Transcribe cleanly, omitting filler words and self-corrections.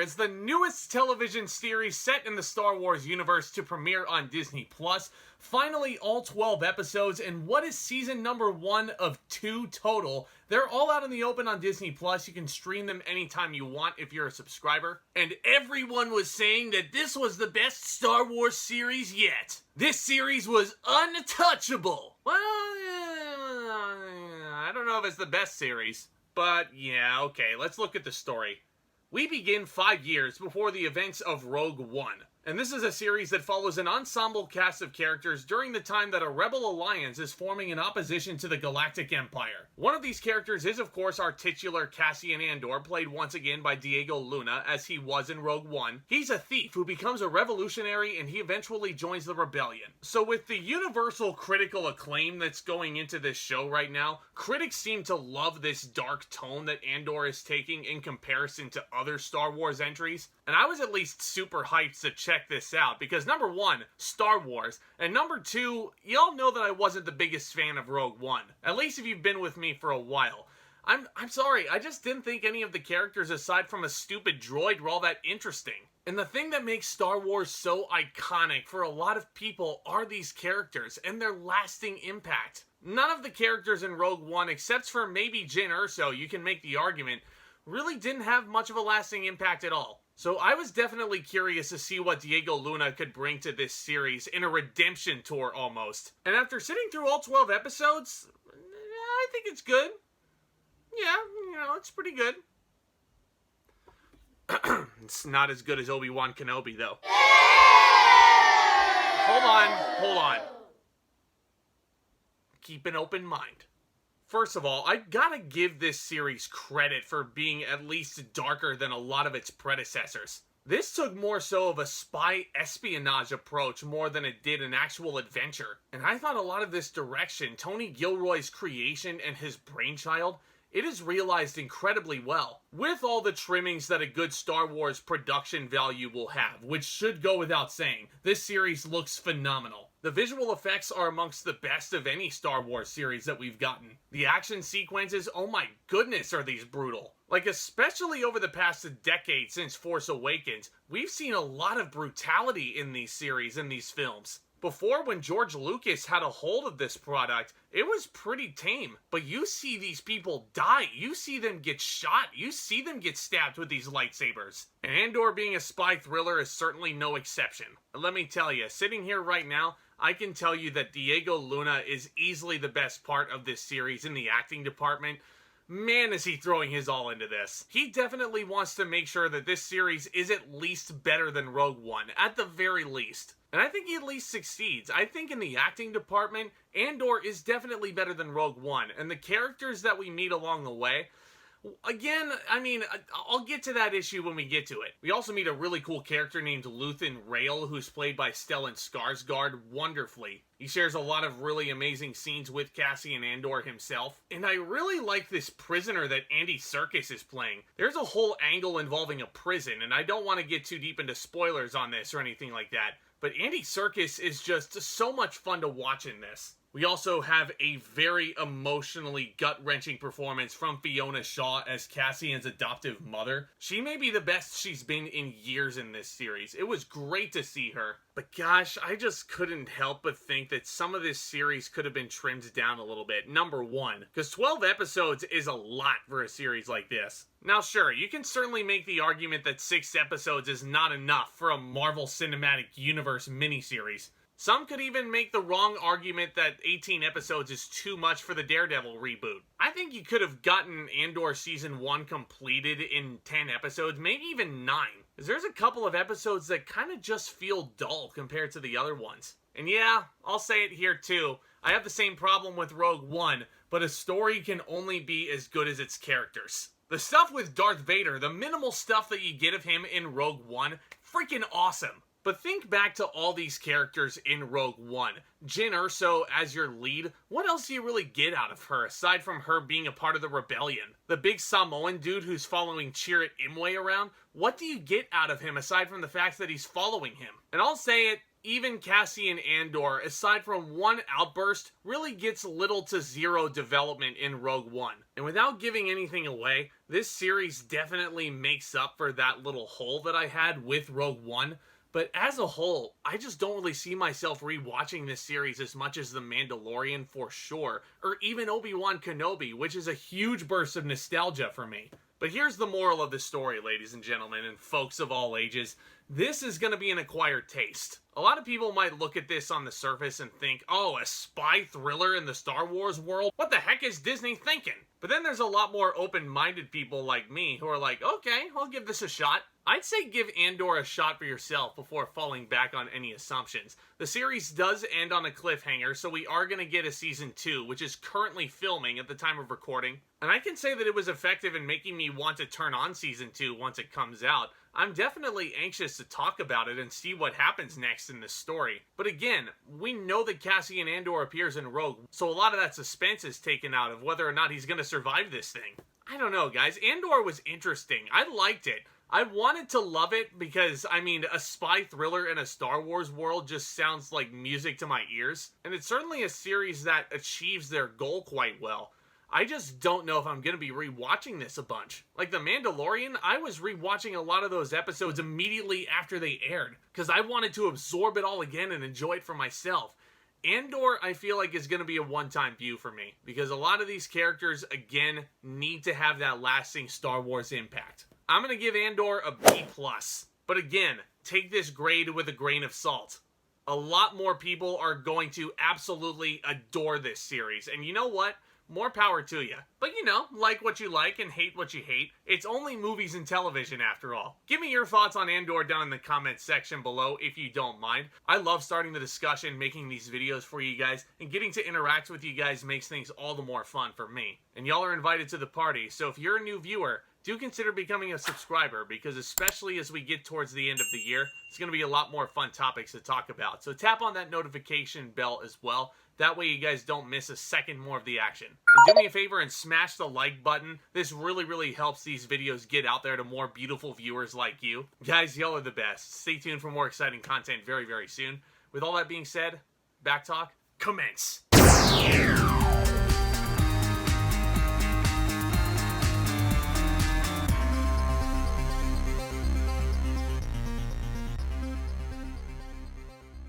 Andor is the newest television series set in the Star Wars universe to premiere on Disney+. Finally, all 12 episodes in what is season number 1 of 2 total. They're all out in the open on Disney+. You can stream them anytime you want if you're a subscriber. And everyone was saying that this was the best Star Wars series yet. This series was untouchable. Well, I don't know if it's the best series. But yeah, okay, let's look at the story. We begin 5 years before the events of Rogue One. And this is a series that follows an ensemble cast of characters during the time that a rebel alliance is forming in opposition to the Galactic Empire. One of these characters is, of course, our titular Cassian Andor, played once again by Diego Luna, as he was in Rogue One. He's a thief who becomes a revolutionary, and he eventually joins the rebellion. So with the universal critical acclaim that's going into this show right now, critics seem to love this dark tone that Andor is taking in comparison to other Star Wars entries. And I was at least super hyped to check this out, because number 1, Star Wars, and number 2, y'all know that I wasn't the biggest fan of Rogue One. At least if you've been with me for a while. I'm sorry, I just didn't think any of the characters aside from a stupid droid were all that interesting. And the thing that makes Star Wars so iconic for a lot of people are these characters and their lasting impact. None of the characters in Rogue One, except for maybe Jyn Erso, you can make the argument, really didn't have much of a lasting impact at all. So I was definitely curious to see what Diego Luna could bring to this series in a redemption tour almost. And after sitting through all 12 episodes, I think it's good. Yeah, it's pretty good. It's not as good as Obi-Wan Kenobi, though. Hold on. Keep an open mind. First of all, I gotta give this series credit for being at least darker than a lot of its predecessors. This took more so of a spy espionage approach more than it did an actual adventure. And I thought a lot of this direction, Tony Gilroy's creation and his brainchild, it is realized incredibly well, with all the trimmings that a good Star Wars production value will have, which should go without saying. This series looks phenomenal. The visual effects are amongst the best of any Star Wars series that we've gotten. The action sequences, oh my goodness, are these brutal. Like, especially over the past decade since Force Awakens, we've seen a lot of brutality in these series and these films. Before, when George Lucas had a hold of this product, it was pretty tame. But you see these people die. You see them get shot. You see them get stabbed with these lightsabers. And Andor being a spy thriller is certainly no exception. And let me tell you, sitting here right now, I can tell you that Diego Luna is easily the best part of this series in the acting department. Man, is he throwing his all into this. He definitely wants to make sure that this series is at least better than Rogue One, at the very least. And I think he at least succeeds. I think in the acting department, Andor is definitely better than Rogue One. And the characters that we meet along the way, again, I mean, I'll get to that issue when we get to it. We also meet a really cool character named Luthen Rael, who's played by Stellan Skarsgård wonderfully. He shares a lot of really amazing scenes with Cassian Andor himself. And I really like this prisoner that Andy Serkis is playing. There's a whole angle involving a prison, and I don't want to get too deep into spoilers on this or anything like that. But Andy Serkis is just so much fun to watch in this. We also have a very emotionally gut-wrenching performance from Fiona Shaw as Cassian's adoptive mother. She may be the best she's been in years in this series. It was great to see her. But gosh, I just couldn't help but think that some of this series could have been trimmed down a little bit. Number 1, because 12 episodes is a lot for a series like this. Now sure, you can certainly make the argument that 6 episodes is not enough for a Marvel Cinematic Universe miniseries. Some could even make the wrong argument that 18 episodes is too much for the Daredevil reboot. I think you could have gotten Andor Season 1 completed in 10 episodes, maybe even 9. Because there's a couple of episodes that kind of just feel dull compared to the other ones. And yeah, I'll say it here too. I have the same problem with Rogue One, but a story can only be as good as its characters. The stuff with Darth Vader, the minimal stuff that you get of him in Rogue One, freaking awesome. But think back to all these characters in Rogue One. Jyn Erso as your lead, what else do you really get out of her aside from her being a part of the rebellion? The big Samoan dude who's following Chirrut Imwe around, what do you get out of him aside from the fact that he's following him? And I'll say it, even Cassian Andor, aside from one outburst, really gets little to zero development in Rogue One. And without giving anything away, this series definitely makes up for that little hole that I had with Rogue One. But as a whole, I just don't really see myself rewatching this series as much as The Mandalorian for sure, or even Obi-Wan Kenobi, which is a huge burst of nostalgia for me. But here's the moral of the story, ladies and gentlemen, and folks of all ages. This is going to be an acquired taste. A lot of people might look at this on the surface and think, oh, a spy thriller in the Star Wars world? What the heck is Disney thinking? But then there's a lot more open-minded people like me who are like, okay, I'll give this a shot. I'd say give Andor a shot for yourself before falling back on any assumptions. The series does end on a cliffhanger, so we are going to get a season 2, which is currently filming at the time of recording. And I can say that it was effective in making me want to turn on season 2 once it comes out. I'm definitely anxious to talk about it and see what happens next in this story. But again, we know that Cassian Andor appears in Rogue, so a lot of that suspense is taken out of whether or not he's going to survive this thing. I don't know, guys. Andor was interesting. I liked it. I wanted to love it because, I mean, a spy thriller in a Star Wars world just sounds like music to my ears. And it's certainly a series that achieves their goal quite well. I just don't know if I'm going to be rewatching this a bunch. Like The Mandalorian, I was rewatching a lot of those episodes immediately after they aired, because I wanted to absorb it all again and enjoy it for myself. Andor, I feel like, is going to be a one-time view for me, because a lot of these characters, again, need to have that lasting Star Wars impact. I'm going to give Andor a B+. But again, take this grade with a grain of salt. A lot more people are going to absolutely adore this series, and you know what? More power to you. But you know, like what you like and hate what you hate. It's only movies and television after all. Give me your thoughts on Andor down in the comments section below if you don't mind. I love starting the discussion, making these videos for you guys, and getting to interact with you guys makes things all the more fun for me. And y'all are invited to the party, so if you're a new viewer, do consider becoming a subscriber, because especially as we get towards the end of the year, it's going to be a lot more fun topics to talk about. So tap on that notification bell as well. That way you guys don't miss a second more of the action. And do me a favor and smash the like button. This really helps these videos get out there to more beautiful viewers like you. Guys, y'all are the best. Stay tuned for more exciting content very soon. With all that being said, back talk, commence.